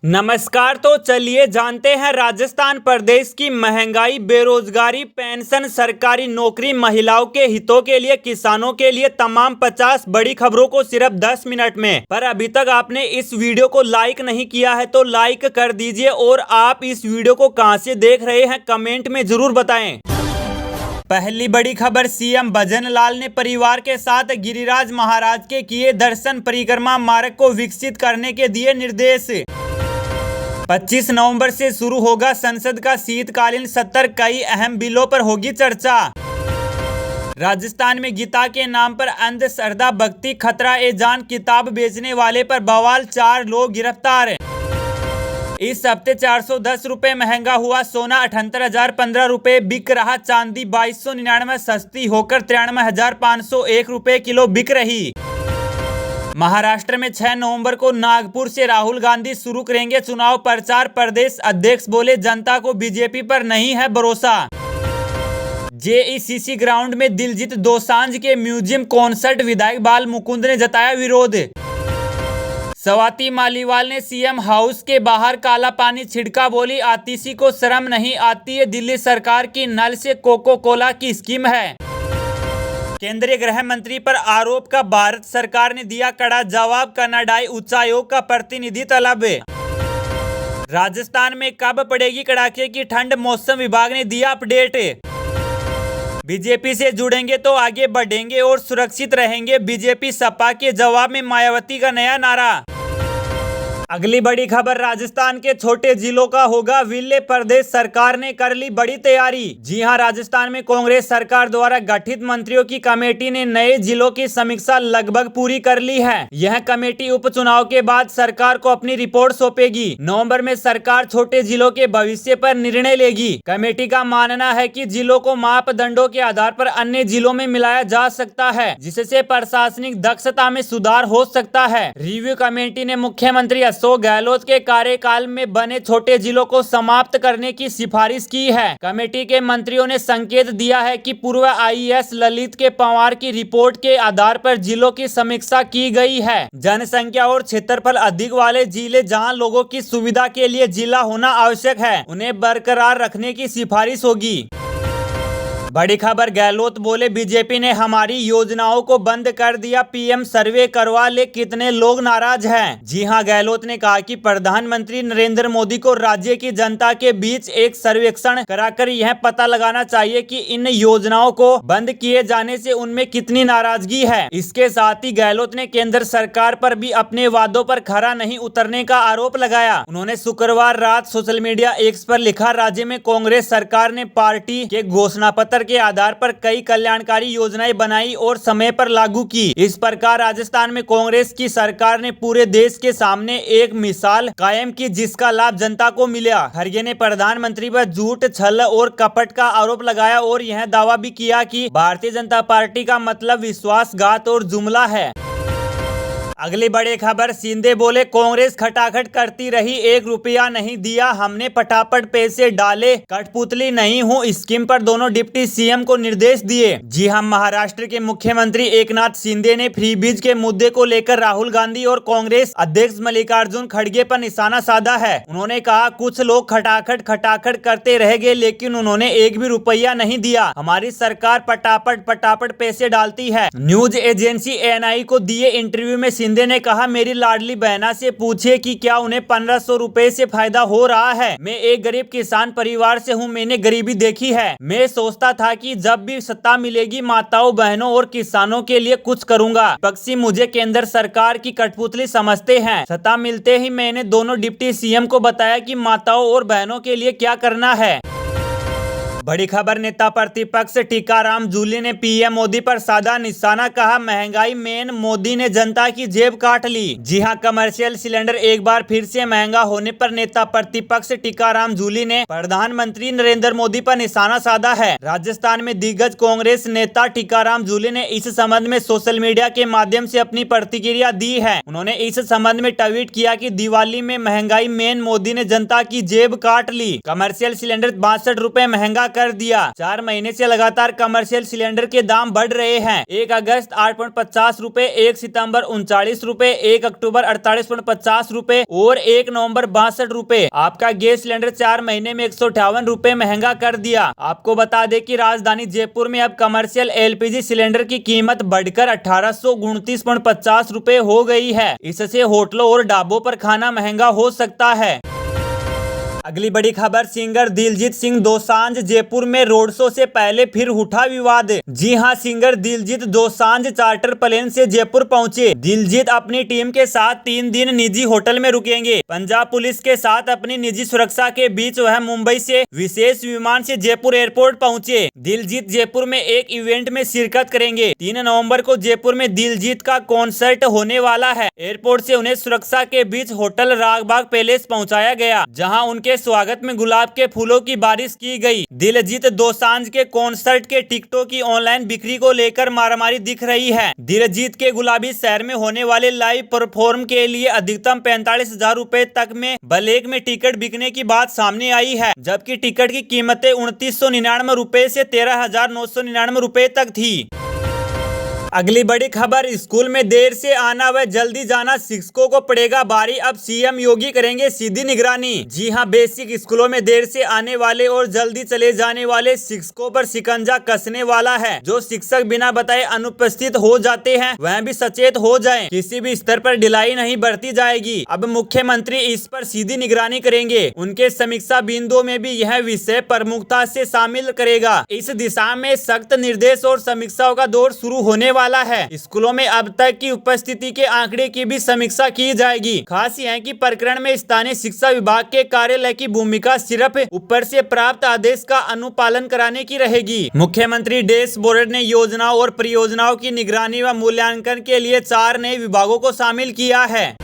नमस्कार। तो चलिए जानते हैं राजस्थान प्रदेश की महंगाई, बेरोजगारी, पेंशन, सरकारी नौकरी, महिलाओं के हितों के लिए, किसानों के लिए तमाम 50 बड़ी खबरों को सिर्फ 10 मिनट में। पर अभी तक आपने इस वीडियो को लाइक नहीं किया है तो लाइक कर दीजिए। और आप इस वीडियो को कहां से देख रहे हैं कमेंट में जरूर बताएं। पहली बड़ी खबर, सीएम भजन लाल ने परिवार के साथ गिरिराज महाराज के किए दर्शन, परिक्रमा मार्ग को विकसित करने के दिए निर्देश। 25 नवंबर से शुरू होगा संसद का शीतकालीन सत्र, कई अहम बिलों पर होगी चर्चा। राजस्थान में गीता के नाम पर अंधश्रद्धा, भक्ति खतरा ए जान किताब बेचने वाले पर बवाल, 4 लोग गिरफ्तार। इस हफ्ते 410 रुपए महंगा हुआ सोना, 78,015 रुपए बिक रहा। चांदी 2299 सस्ती होकर 93,501 रुपए किलो बिक रही। महाराष्ट्र में 6 नवंबर को नागपुर से राहुल गांधी शुरू करेंगे चुनाव प्रचार। प्रदेश अध्यक्ष बोले, जनता को बीजेपी पर नहीं है भरोसा। जेईसीसी ग्राउंड में दिलजीत दोसांझ के म्यूजियम कॉन्सर्ट, विधायक बाल मुकुंद ने जताया विरोध। स्वाति मालीवाल ने सीएम हाउस के बाहर काला पानी छिड़का, बोली आतिशी को शर्म नहीं आती है, दिल्ली सरकार की नल से कोको कोला की स्कीम है। केंद्रीय गृह मंत्री पर आरोप का भारत सरकार ने दिया कड़ा जवाब, कनाडाई उच्चायोग का प्रतिनिधि तलब। राजस्थान में कब पड़ेगी कड़ाके की ठंड, मौसम विभाग ने दिया अपडेट। बीजेपी से जुड़ेंगे तो आगे बढ़ेंगे और सुरक्षित रहेंगे, बीजेपी सपा के जवाब में मायावती का नया नारा। अगली बड़ी खबर, राजस्थान के छोटे जिलों का होगा विलय, प्रदेश सरकार ने कर ली बड़ी तैयारी। जी हां, राजस्थान में कांग्रेस सरकार द्वारा गठित मंत्रियों की कमेटी ने नए जिलों की समीक्षा लगभग पूरी कर ली है। यह कमेटी उपचुनाव के बाद सरकार को अपनी रिपोर्ट सौंपेगी। नवंबर में सरकार छोटे जिलों के भविष्य पर निर्णय लेगी। कमेटी का मानना है कि जिलों को मापदंडों के आधार पर अन्य जिलों में मिलाया जा सकता है, जिससे प्रशासनिक दक्षता में सुधार हो सकता है। रिव्यू कमेटी ने मुख्यमंत्री अशोक गहलोत के कार्यकाल में बने छोटे जिलों को समाप्त करने की सिफारिश की है। कमेटी के मंत्रियों ने संकेत दिया है कि पूर्व आईएएस ललित के पंवार की रिपोर्ट के आधार पर जिलों की समीक्षा की गई है। जनसंख्या और क्षेत्रफल अधिक वाले जिले, जहां लोगों की सुविधा के लिए जिला होना आवश्यक है, उन्हें बरकरार रखने की सिफारिश होगी। बड़ी खबर, गहलोत बोले, बीजेपी ने हमारी योजनाओं को बंद कर दिया, पीएम सर्वे करवा ले, कितने लोग नाराज हैं। जी हां, गहलोत ने कहा कि प्रधानमंत्री नरेंद्र मोदी को राज्य की जनता के बीच एक सर्वेक्षण कराकर यह पता लगाना चाहिए कि इन योजनाओं को बंद किए जाने से उनमें कितनी नाराजगी है। इसके साथ ही गहलोत ने केंद्र सरकार पर भी अपने वादों पर खरा नहीं उतरने का आरोप लगाया। उन्होंने शुक्रवार रात सोशल मीडिया एक्स पर लिखा, राज्य में कांग्रेस सरकार ने पार्टी के घोषणा पत्र के आधार पर कई कल्याणकारी योजनाएं बनाई और समय पर लागू की। इस प्रकार राजस्थान में कांग्रेस की सरकार ने पूरे देश के सामने एक मिसाल कायम की, जिसका लाभ जनता को मिला। खड़गे ने प्रधानमंत्री पर झूठ, छल और कपट का आरोप लगाया और यह दावा भी किया कि भारतीय जनता पार्टी का मतलब विश्वासघात और जुमला है। अगली बड़ी खबर, शिंदे बोले, कांग्रेस खटाखट करती रही, 1 रुपया नहीं दिया, हमने पटापट पैसे डाले, कठपुतली नहीं हूँ स्कीम पर दोनों डिप्टी सीएम को निर्देश दिए। जी हां, महाराष्ट्र के मुख्यमंत्री एकनाथ शिंदे ने फ्रीबीज के मुद्दे को लेकर राहुल गांधी और कांग्रेस अध्यक्ष मल्लिकार्जुन खड़गे पर निशाना साधा है। उन्होंने कहा, कुछ लोग खटाखट करते रह गए, लेकिन उन्होंने 1 भी रुपया नहीं दिया, हमारी सरकार पटापट पैसे डालती है। न्यूज एजेंसी एएनआई को दिए इंटरव्यू में शिंदे ने कहा, मेरी लाडली बहना से पूछे कि क्या उन्हें 1500 रुपए से फायदा हो रहा है। मैं एक गरीब किसान परिवार से हूँ, मैंने गरीबी देखी है। मैं सोचता था कि जब भी सत्ता मिलेगी माताओं, बहनों और किसानों के लिए कुछ करूंगा। पक्षी मुझे केंद्र सरकार की कठपुतली समझते हैं। सत्ता मिलते ही मैंने दोनों डिप्टी सीएम को बताया कि माताओं और बहनों के लिए क्या करना है। बड़ी खबर, नेता प्रतिपक्ष टीकाराम जूली ने पीएम मोदी पर साधा निशाना, कहा महंगाई मेन मोदी ने जनता की जेब काट ली। जी हां, कमर्शियल सिलेंडर एक बार फिर से महंगा होने पर नेता प्रतिपक्ष टीकाराम जूली ने प्रधानमंत्री नरेंद्र मोदी पर निशाना साधा है। राजस्थान में दिग्गज कांग्रेस नेता टीकाराम जूली ने इस संबंध में सोशल मीडिया के माध्यम से अपनी प्रतिक्रिया दी है। उन्होंने इस संबंध में ट्वीट किया कि दिवाली में महंगाई मेन मोदी ने जनता की जेब काट ली, कमर्शियल सिलेंडर 62 रुपए महंगा कर दिया। 4 महीने से लगातार कमर्शियल सिलेंडर के दाम बढ़ रहे हैं। 1 अगस्त 8.50 रुपए, 1 सितंबर 39 रुपए, 1 अक्टूबर 48.50 रुपए और 1 नवंबर 62 रुपए। आपका गैस सिलेंडर 4 महीने में 158 रुपए महंगा कर दिया। आपको बता दें कि राजधानी जयपुर में अब कमर्शियल एलपीजी सिलेंडर की कीमत बढ़कर 1829.50 रुपए हो गई है। इससे होटलों और ढाबों पर खाना महंगा हो सकता है। अगली बड़ी खबर, सिंगर दिलजीत सिंह दोसांझ जयपुर में रोड शो से पहले फिर उठा विवाद। जी हां, singer Diljit Dosanjh charter plane से जयपुर पहुंचे। दिलजीत अपनी टीम के साथ 3 दिन निजी होटल में रुकेंगे। पंजाब पुलिस के साथ अपनी निजी सुरक्षा के बीच वह मुंबई से विशेष विमान से जयपुर एयरपोर्ट पहुंचे। दिलजीत जयपुर में एक इवेंट में शिरकत करेंगे। 3 नवम्बर को जयपुर में दिलजीत का कॉन्सर्ट होने वाला है। एयरपोर्ट से उन्हें सुरक्षा के बीच होटल रागबाग पैलेस पहुँचाया गया, जहाँ उनके स्वागत में गुलाब के फूलों की बारिश की गई। दिलजीत दोसांझ के कॉन्सर्ट के टिकटों की ऑनलाइन बिक्री को लेकर मारामारी दिख रही है। दिलजीत के गुलाबी शहर में होने वाले लाइव परफॉर्म के लिए अधिकतम 45,000 रुपए तक में ब्लैक में टिकट बिकने की बात सामने आई है, जबकि टिकट की कीमतें 2999 रुपए से 13,999 रुपए तक थी। अगली बड़ी खबर, स्कूल में देर से आना व जल्दी जाना शिक्षकों को पड़ेगा भारी। अब सीएम योगी करेंगे सीधी निगरानी। जी हां, बेसिक स्कूलों में देर से आने वाले और जल्दी चले जाने वाले शिक्षकों पर शिकंजा कसने वाला है। जो शिक्षक बिना बताए अनुपस्थित हो जाते हैं वह भी सचेत हो जाएं। किसी भी स्तर पर ढिलाई नहीं बरती जाएगी। अब मुख्यमंत्री इस पर सीधी निगरानी करेंगे। उनके समीक्षा बिंदुओं में भी यह विषय प्रमुखता से शामिल करेगा। इस दिशा में सख्त निर्देश और समीक्षाओं का दौर शुरू होने वाला है। स्कूलों में अब तक की उपस्थिति के आंकड़े की भी समीक्षा की जाएगी। खास यह है कि प्रकरण में स्थानीय शिक्षा विभाग के कार्यालय की भूमिका सिर्फ ऊपर से प्राप्त आदेश का अनुपालन कराने की रहेगी। मुख्यमंत्री डैशबोर्ड ने योजनाओं और परियोजनाओं की निगरानी व मूल्यांकन के लिए 4 नए विभागों को शामिल किया है।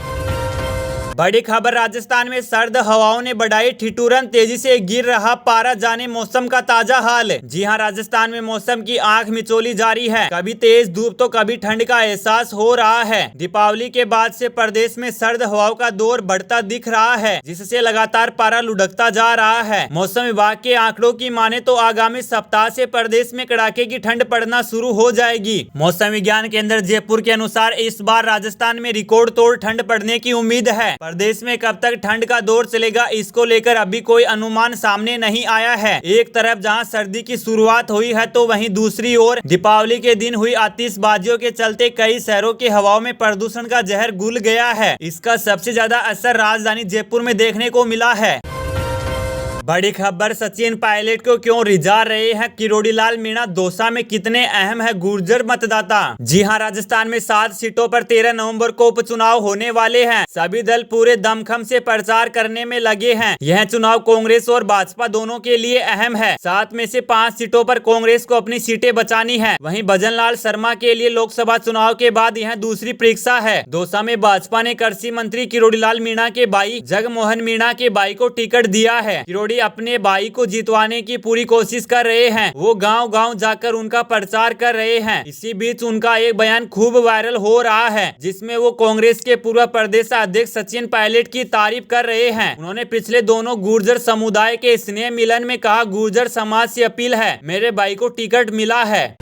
बड़ी खबर, राजस्थान में सर्द हवाओं ने बढ़ाई ठिठुरन, तेजी से गिर रहा पारा, जाने मौसम का ताजा हाल। जी हां, राजस्थान में मौसम की आंख मिचौली जारी है। कभी तेज धूप तो कभी ठंड का एहसास हो रहा है। दीपावली के बाद से प्रदेश में सर्द हवाओं का दौर बढ़ता दिख रहा है, जिससे लगातार पारा लुढ़कता जा रहा है। मौसम विभाग के आंकड़ों की माने तो आगामी सप्ताह से प्रदेश में कड़ाके की ठंड पड़ना शुरू हो जाएगी। मौसम विज्ञान केंद्र जयपुर के अनुसार इस बार राजस्थान में रिकॉर्ड तोड़ ठंड पड़ने की उम्मीद है। प्रदेश में कब तक ठंड का दौर चलेगा, इसको लेकर अभी कोई अनुमान सामने नहीं आया है। एक तरफ जहां सर्दी की शुरुआत हुई है तो वहीं दूसरी ओर दीपावली के दिन हुई आतिशबाजियों के चलते कई शहरों की हवाओं में प्रदूषण का जहर घुल गया है। इसका सबसे ज्यादा असर राजधानी जयपुर में देखने को मिला है। बड़ी खबर, सचिन पायलट को क्यों रिझा रहे हैं किरोड़ीलाल मीणा, दौसा में कितने अहम है गुर्जर मतदाता। जी हां, राजस्थान में 7 सीटों पर 13 नवंबर को उपचुनाव होने वाले हैं। सभी दल पूरे दमखम से प्रचार करने में लगे हैं। यह चुनाव कांग्रेस और भाजपा दोनों के लिए अहम है। 7 में से 5 सीटों पर कांग्रेस को अपनी सीटें बचानी है। वहीं भजनलाल शर्मा के लिए लोकसभा चुनाव के बाद यह दूसरी परीक्षा है। दौसा में भाजपा ने कृषि मंत्री किरोड़ीलाल मीणा के भाई जगमोहन मीणा के भाई को टिकट दिया है। किरोड़ी अपने भाई को जितवाने की पूरी कोशिश कर रहे हैं। वो गांव-गांव जाकर उनका प्रचार कर रहे हैं। इसी बीच उनका एक बयान खूब वायरल हो रहा है, जिसमें वो कांग्रेस के पूर्व प्रदेश अध्यक्ष सचिन पायलट की तारीफ कर रहे हैं। उन्होंने पिछले दोनों गुर्जर समुदाय के स्नेह मिलन में कहा, गुर्जर समाज से अपील है, मेरे भाई को टिकट मिला है।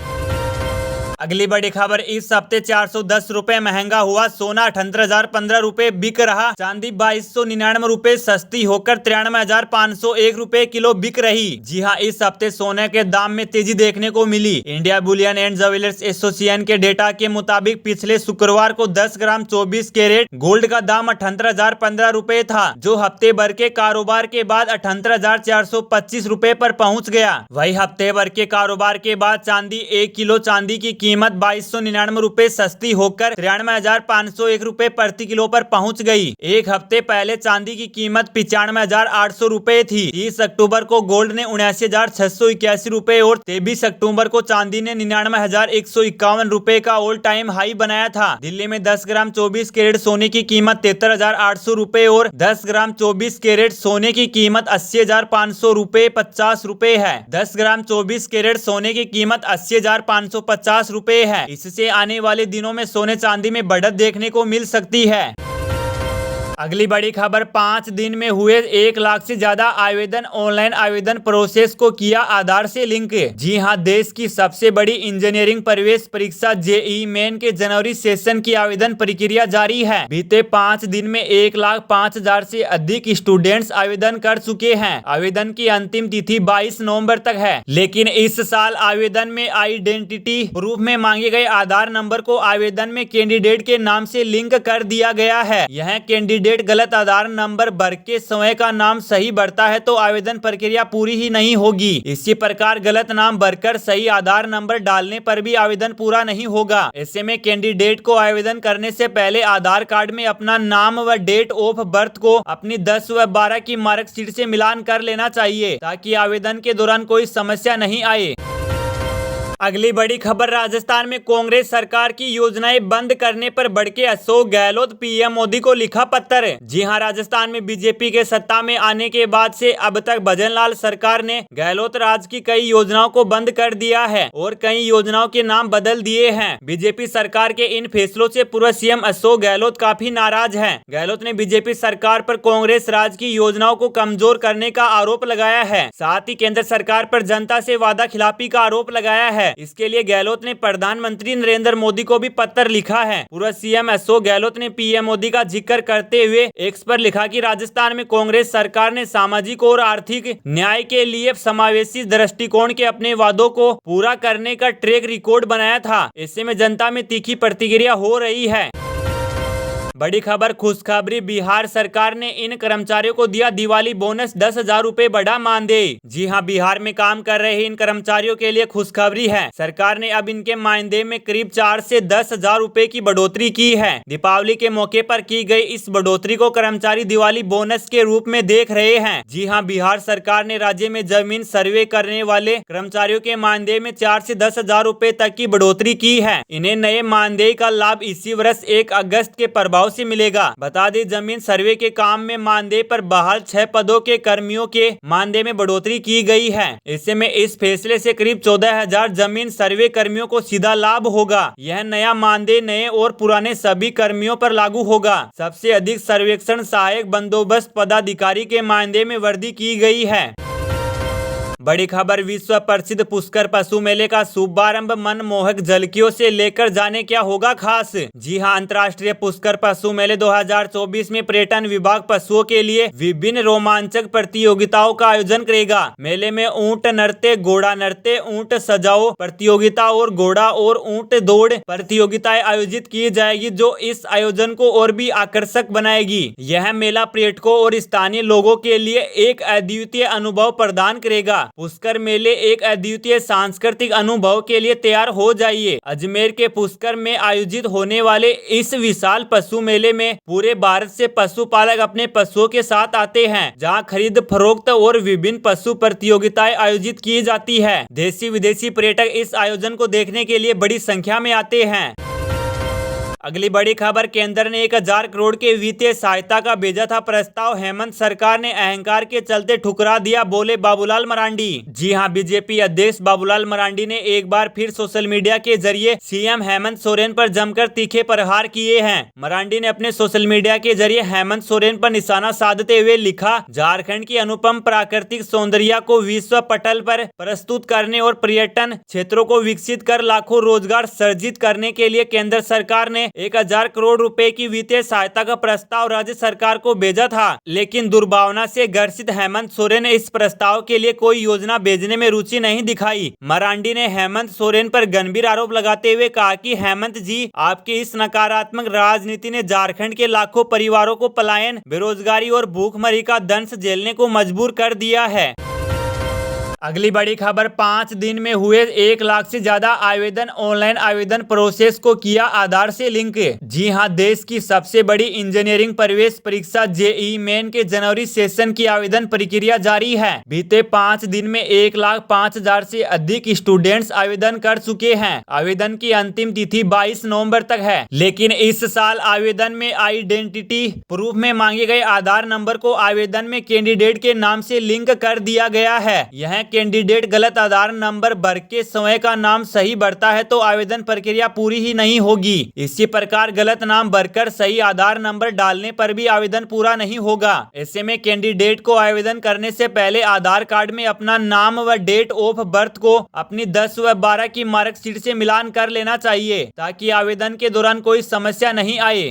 अगली बड़ी खबर, इस हफ्ते 410 रुपए महंगा हुआ सोना, 78,015 रुपए बिक रहा। चांदी 2299 रुपए सस्ती होकर 93,501 रुपए किलो बिक रही। जी हां, इस हफ्ते सोने के दाम में तेजी देखने को मिली। India bullion and jewellers association के डेटा के मुताबिक पिछले शुक्रवार को 10 ग्राम 24 कैरेट गोल्ड का दाम 78,015 रुपए था, जो हफ्ते भर के कारोबार के बाद 78,425 रुपए पर पहुंच गया। वही हफ्ते भर के कारोबार के बाद चांदी 1 किलो चांदी की कीमत 2299 रुपए सस्ती होकर 93,501 रुपए प्रति किलो पर पहुंच गई। एक हफ्ते पहले चांदी की कीमत 95,800 रुपए थी। 30 अक्टूबर को गोल्ड ने 79,681 रुपए और 23 अक्टूबर को चांदी ने 99,151 रुपए का ऑल टाइम हाई बनाया था। दिल्ली में 10 ग्राम 24 कैरेट सोने की कीमत 73,800 रुपए और 10 ग्राम 24 कैरेट सोने की कीमत 80,500 रुपए 50 रुपए है। 10 ग्राम 24 कैरेट सोने की कीमत 80,550 रुपए है। इससे आने वाले दिनों में सोने चांदी में बढ़त देखने को मिल सकती है। अगली बड़ी खबर, 5 दिन में हुए 1 लाख से ज्यादा आवेदन, ऑनलाइन आवेदन प्रोसेस को किया आधार से लिंक। जी हां, देश की सबसे बड़ी इंजीनियरिंग प्रवेश परीक्षा जेईई मेन के जनवरी सेशन की आवेदन प्रक्रिया जारी है। बीते 5 दिन में 1,05,000 से अधिक स्टूडेंट्स आवेदन कर चुके हैं। आवेदन की अंतिम तिथि 22 नवंबर तक है, लेकिन इस साल आवेदन में आइडेंटिटी प्रूफ में मांगे गए आधार नंबर को आवेदन में कैंडिडेट के नाम से लिंक कर दिया गया है। यह कैंडिडेट गलत आधार नंबर भर के स्वयं का नाम सही भरता है तो आवेदन प्रक्रिया पूरी ही नहीं होगी। इसी प्रकार गलत नाम भरकर सही आधार नंबर डालने पर भी आवेदन पूरा नहीं होगा। ऐसे में कैंडिडेट को आवेदन करने से पहले आधार कार्ड में अपना नाम व डेट ऑफ बर्थ को अपनी 10 व 12 की मार्कशीट से मिलान कर लेना चाहिए ताकि आवेदन के दौरान कोई समस्या नहीं आए। अगली बड़ी खबर, राजस्थान में कांग्रेस सरकार की योजनाएं बंद करने पर भड़के अशोक गहलोत, पीएम मोदी को लिखा पत्र। जी हां, राजस्थान में बीजेपी के सत्ता में आने के बाद से अब तक भजनलाल सरकार ने गहलोत राज की कई योजनाओं को बंद कर दिया है और कई योजनाओं के नाम बदल दिए हैं। बीजेपी सरकार के इन फैसलों से पूर्व सीएम अशोक गहलोत काफी नाराज हैं। गहलोत ने बीजेपी सरकार पर कांग्रेस राज की योजनाओं को कमजोर करने का आरोप लगाया है, साथ ही केंद्र सरकार पर जनता से वादा खिलाफी का आरोप लगाया है। इसके लिए गहलोत ने प्रधानमंत्री नरेंद्र मोदी को भी पत्र लिखा है। पूर्व सीएम अशोक गहलोत ने पीएम मोदी का जिक्र करते हुए एक्स पर लिखा कि राजस्थान में कांग्रेस सरकार ने सामाजिक और आर्थिक न्याय के लिए समावेशी दृष्टिकोण के अपने वादों को पूरा करने का ट्रैक रिकॉर्ड बनाया था। ऐसे में जनता में तीखी प्रतिक्रिया हो रही है। बड़ी खबर, खुशखबरी, बिहार सरकार ने इन कर्मचारियों को दिया दिवाली बोनस, 10,000 रूपए बढ़ा मानदेय। जी हां, बिहार में काम कर रहे इन कर्मचारियों के लिए खुशखबरी है। सरकार ने अब इनके मानदेय में करीब 4 से 10,000 रूपए की बढ़ोतरी की है। दीपावली के मौके पर की गई इस बढ़ोतरी को कर्मचारी दिवाली बोनस के रूप में देख रहे हैं। जी हां, बिहार सरकार ने राज्य में जमीन सर्वे करने वाले कर्मचारियों के मानदेय में 4 से 10,000 रूपए तक की बढ़ोतरी की है। इन्हें नए मानदेय का लाभ इसी वर्ष 1 अगस्त के प्रभाव से मिलेगा। बता दें, जमीन सर्वे के काम में मानदेय पर बहाल 6 पदों के कर्मियों के मानदेय में बढ़ोतरी की गई है। ऐसे में इस फैसले से करीब 14,000 जमीन सर्वे कर्मियों को सीधा लाभ होगा। यह नया मानदेय नए और पुराने सभी कर्मियों पर लागू होगा। सबसे अधिक सर्वेक्षण सहायक बंदोबस्त पदाधिकारी के मानदेय में वृद्धि की गई है। बड़ी खबर, विश्व प्रसिद्ध पुष्कर पशु मेले का शुभारंभ, मनमोहक झलकियों से लेकर जाने क्या होगा खास। जी हां, अंतर्राष्ट्रीय पुष्कर पशु मेले 2024 में पर्यटन विभाग पशुओं के लिए विभिन्न रोमांचक प्रतियोगिताओं का आयोजन करेगा। मेले में ऊंट नृत्य, घोड़ा नृत्य, ऊंट सजाओ प्रतियोगिता और घोड़ा और ऊंट दौड़ प्रतियोगिताएं आयोजित की जाएगी, जो इस आयोजन को और भी आकर्षक बनाएगी। यह मेला पर्यटकों और स्थानीय लोगों के लिए एक अद्वितीय अनुभव प्रदान करेगा। पुष्कर मेले एक अद्वितीय सांस्कृतिक अनुभव के लिए तैयार हो जाइए। अजमेर के पुष्कर में आयोजित होने वाले इस विशाल पशु मेले में पूरे भारत से पशुपालक अपने पशुओं के साथ आते हैं, जहां खरीद फरोख्त और विभिन्न पशु प्रतियोगिताएं आयोजित की जाती है। देशी विदेशी पर्यटक इस आयोजन को देखने के लिए बड़ी संख्या में आते हैं। अगली बड़ी खबर, केंद्र ने 1,000 करोड़ के वित्तीय सहायता का भेजा था प्रस्ताव, हेमंत सरकार ने अहंकार के चलते ठुकरा दिया, बोले बाबूलाल मरांडी। जी हां, बीजेपी अध्यक्ष बाबूलाल मरांडी ने एक बार फिर सोशल मीडिया के जरिए सीएम हेमंत सोरेन पर जमकर तीखे प्रहार किए हैं। मरांडी ने अपने सोशल मीडिया के जरिए हेमंत सोरेन पर निशाना साधते हुए लिखा, झारखंड की अनुपम प्राकृतिक सौंदर्य को विश्व पटल पर प्रस्तुत करने और पर्यटन क्षेत्रों को विकसित कर लाखों रोजगार सृजित करने के लिए केंद्र सरकार ने 1,000 करोड़ रुपए की वित्तीय सहायता का प्रस्ताव राज्य सरकार को भेजा था, लेकिन दुर्भावना से ग्रसित हेमंत सोरेन ने इस प्रस्ताव के लिए कोई योजना भेजने में रुचि नहीं दिखाई। मरांडी ने हेमंत सोरेन पर गंभीर आरोप लगाते हुए कहा कि हेमंत जी, आपकी इस नकारात्मक राजनीति ने झारखंड के लाखों परिवारों को पलायन, बेरोजगारी और भूखमरी का दंश झेलने को मजबूर कर दिया है। अगली बड़ी खबर, 5 दिन में हुए 1 लाख से ज्यादा आवेदन, ऑनलाइन आवेदन प्रोसेस को किया आधार से लिंक। जी हां, देश की सबसे बड़ी इंजीनियरिंग प्रवेश परीक्षा जेईई मेन के जनवरी सेशन की आवेदन प्रक्रिया जारी है। बीते 5 दिन में 1,05,000 से अधिक स्टूडेंट्स आवेदन कर चुके हैं। आवेदन की अंतिम तिथि 22 नवंबर तक है, लेकिन इस साल आवेदन में आइडेंटिटी प्रूफ में मांगे गए आधार नंबर को आवेदन में कैंडिडेट के नाम से लिंक कर दिया गया है। यह कैंडिडेट गलत आधार नंबर भर के समय का नाम सही भरता है तो आवेदन प्रक्रिया पूरी ही नहीं होगी। इसी प्रकार गलत नाम भरकर सही आधार नंबर डालने पर भी आवेदन पूरा नहीं होगा। ऐसे में कैंडिडेट को आवेदन करने से पहले आधार कार्ड में अपना नाम व डेट ऑफ बर्थ को अपनी 10 व 12 की मार्कशीट से मिलान कर लेना चाहिए ताकि आवेदन के दौरान कोई समस्या नहीं आए।